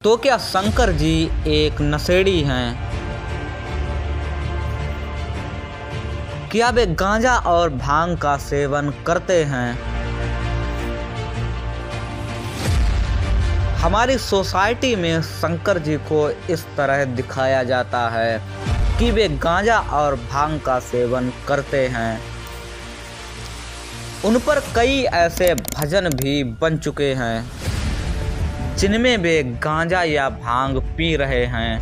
तो क्या शंकर जी एक नशेड़ी हैं? क्या वे गांजा और भांग का सेवन करते हैं? हमारी सोसाइटी में शंकर जी को इस तरह दिखाया जाता है कि वे गांजा और भांग का सेवन करते हैं। उन पर कई ऐसे भजन भी बन चुके हैं जिनमें वे गांजा या भांग पी रहे हैं।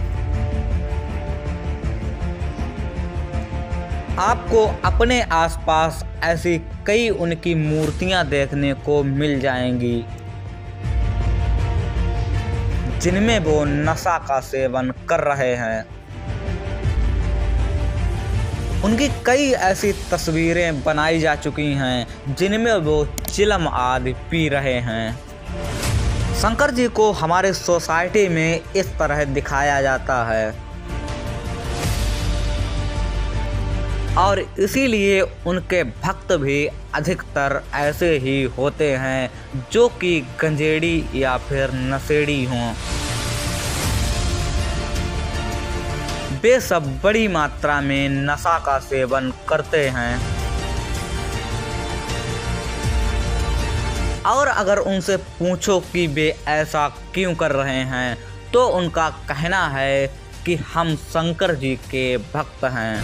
आपको अपने आसपास ऐसी कई उनकी मूर्तियां देखने को मिल जाएंगी जिनमें वो नशा का सेवन कर रहे हैं। उनकी कई ऐसी तस्वीरें बनाई जा चुकी हैं जिनमें वो चिलम आदि पी रहे हैं। शंकर जी को हमारे सोसाइटी में इस तरह दिखाया जाता है और इसीलिए उनके भक्त भी अधिकतर ऐसे ही होते हैं जो कि गंजेड़ी या फिर नशेड़ी हों। वे सब बड़ी मात्रा में नशा का सेवन करते हैं और अगर उनसे पूछो कि वे ऐसा क्यों कर रहे हैं तो उनका कहना है कि हम शंकर जी के भक्त हैं।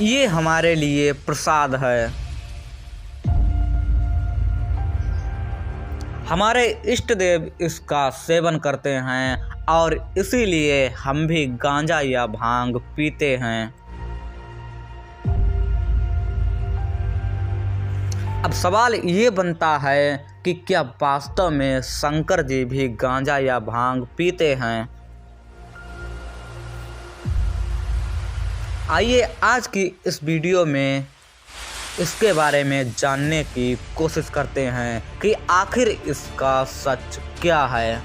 ये हमारे लिए प्रसाद है। हमारे इष्ट देव इसका सेवन करते हैं और इसीलिए हम भी गांजा या भांग पीते हैं। अब सवाल ये बनता है कि क्या वास्तव में शंकर जी भी गांजा या भांग पीते हैं? आइए आज की इस वीडियो में इसके बारे में जानने की कोशिश करते हैं कि आखिर इसका सच क्या है।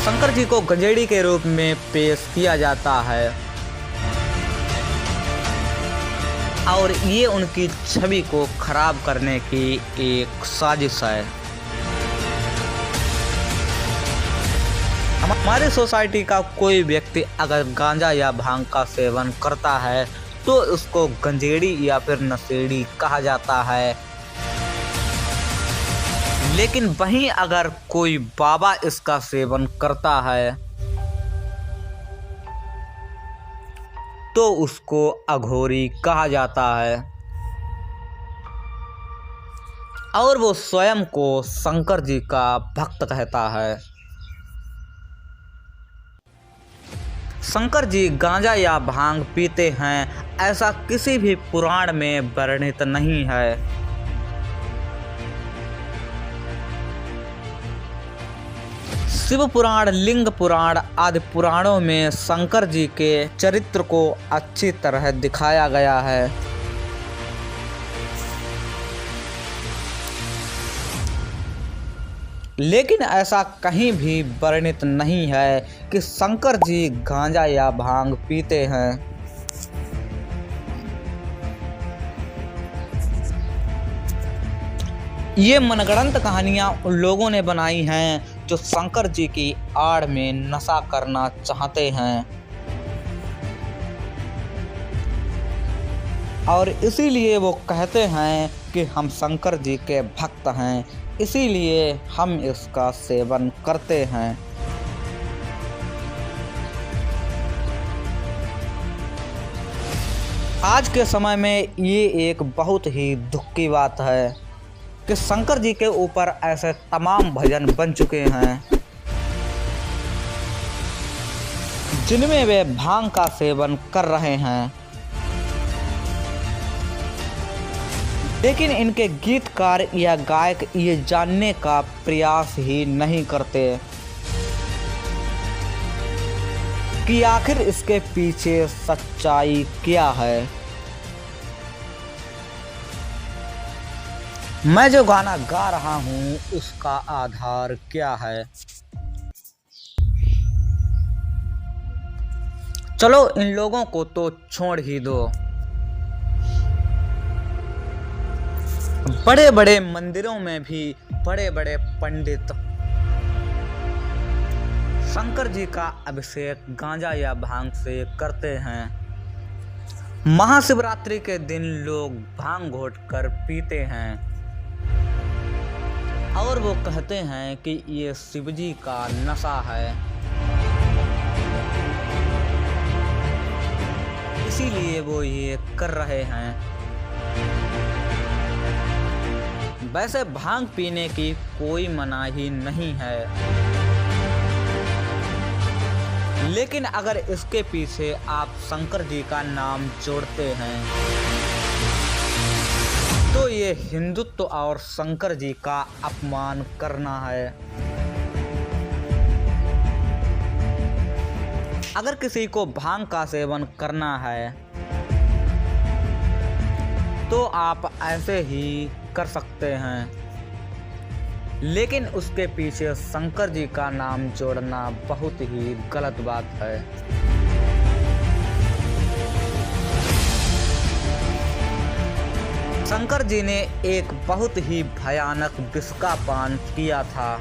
शंकर जी को गंजेड़ी के रूप में पेश किया जाता है और ये उनकी छवि को खराब करने की एक साजिश है। हमारी सोसाइटी का कोई व्यक्ति अगर गांजा या भांग का सेवन करता है तो उसको गंजेड़ी या फिर नशेड़ी कहा जाता है, लेकिन वहीं अगर कोई बाबा इसका सेवन करता है तो उसको अघोरी कहा जाता है और वो स्वयं को शंकर जी का भक्त कहता है। शंकर जी गांजा या भांग पीते हैं ऐसा किसी भी पुराण में वर्णित नहीं है। शिव पुराण, लिंग पुराण आदि पुराणों में शंकर जी के चरित्र को अच्छी तरह दिखाया गया है। लेकिन ऐसा कहीं भी वर्णित नहीं है कि शंकर जी गांजा या भांग पीते हैं। ये मनगढ़ंत कहानियां उन लोगों ने बनाई हैं जो शंकर जी की आड़ में नशा करना चाहते हैं और इसीलिए वो कहते हैं कि हम शंकर जी के भक्त हैं, इसीलिए हम इसका सेवन करते हैं। आज के समय में ये एक बहुत ही दुख की बात है कि शंकर जी के ऊपर ऐसे तमाम भजन बन चुके हैं जिनमें वे भांग का सेवन कर रहे हैं, लेकिन इनके गीतकार या गायक ये जानने का प्रयास ही नहीं करते कि आखिर इसके पीछे सच्चाई क्या है। मैं जो गाना गा रहा हूँ उसका आधार क्या है? चलो इन लोगों को तो छोड़ ही दो। बड़े बड़े मंदिरों में भी बड़े बड़े पंडित शंकर जी का अभिषेक गांजा या भांग से करते हैं। महाशिवरात्रि के दिन लोग भांग घोट कर पीते हैं और वो कहते हैं कि ये शिवजी का नशा है, इसीलिए वो ये कर रहे हैं। वैसे भांग पीने की कोई मनाही नहीं है, लेकिन अगर इसके पीछे आप शंकर जी का नाम जोड़ते हैं तो ये हिंदुत्व और शंकर जी का अपमान करना है। अगर किसी को भांग का सेवन करना है तो आप ऐसे ही कर सकते हैं, लेकिन उसके पीछे शंकर जी का नाम जोड़ना बहुत ही गलत बात है। शंकर जी ने एक बहुत ही भयानक विष का पान किया था।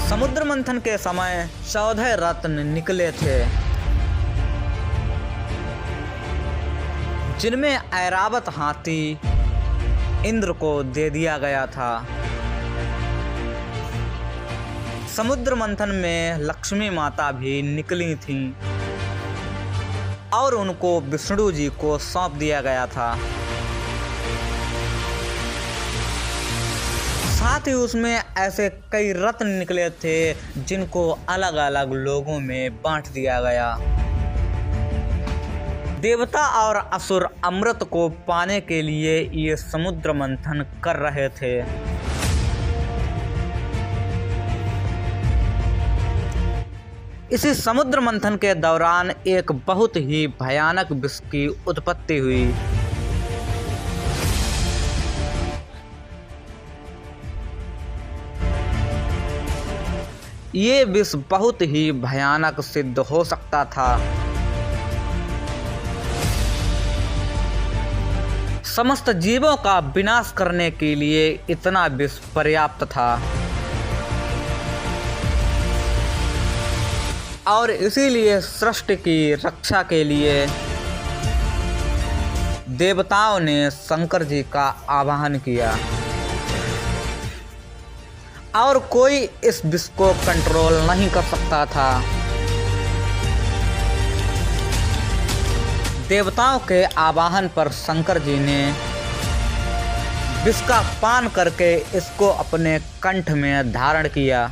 समुद्र मंथन के समय 14 रत्न निकले थे, जिनमें ऐरावत हाथी इंद्र को दे दिया गया था। समुद्र मंथन में लक्ष्मी माता भी निकली थीं और उनको विष्णु जी को सौंप दिया गया था। साथ ही उसमें ऐसे कई रत्न निकले थे जिनको अलग अलग लोगों में बांट दिया गया। देवता और असुर अमृत को पाने के लिए ये समुद्र मंथन कर रहे थे। इसी समुद्र मंथन के दौरान एक बहुत ही भयानक विष की उत्पत्ति हुई। ये विष बहुत ही भयानक सिद्ध हो सकता था। समस्त जीवों का विनाश करने के लिए इतना विष पर्याप्त था और इसीलिए सृष्टि की रक्षा के लिए देवताओं ने शंकर जी का आवाहन किया और कोई इस विष को कंट्रोल नहीं कर सकता था। देवताओं के आवाहन पर शंकर जी ने विष का पान करके इसको अपने कंठ में धारण किया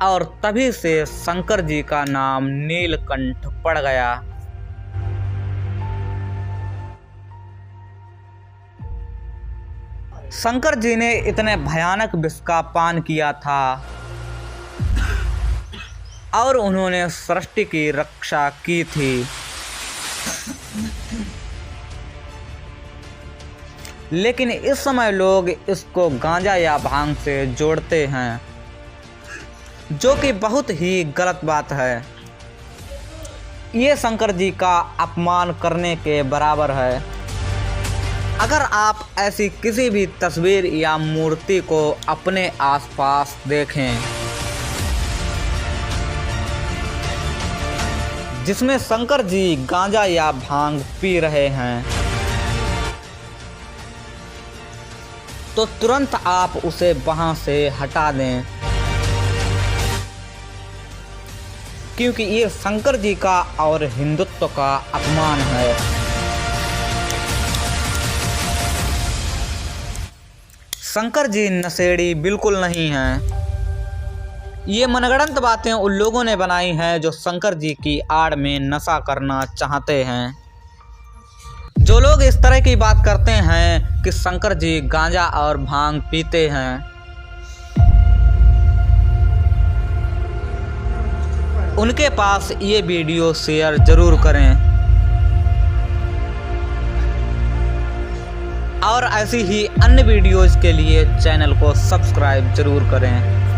और तभी से शंकर जी का नाम नीलकंठ पड़ गया। शंकर जी ने इतने भयानक विष का पान किया था और उन्होंने सृष्टि की रक्षा की थी। लेकिन इस समय लोग इसको गांजा या भांग से जोड़ते हैं, जो कि बहुत ही गलत बात है। ये शंकर जी का अपमान करने के बराबर है। अगर आप ऐसी किसी भी तस्वीर या मूर्ति को अपने आसपास देखें जिसमें शंकर जी गांजा या भांग पी रहे हैं, तो तुरंत आप उसे वहां से हटा दें, क्योंकि ये शंकर जी का और हिंदुत्व का अपमान है। शंकर जी नशेड़ी बिल्कुल नहीं हैं। ये मनगढ़ंत बातें उन लोगों ने बनाई हैं जो शंकर जी की आड़ में नशा करना चाहते हैं। जो लोग इस तरह की बात करते हैं कि शंकर जी गांजा और भांग पीते हैं, उनके पास ये वीडियो शेयर जरूर करें और ऐसी ही अन्य वीडियोज़ के लिए चैनल को सब्सक्राइब जरूर करें।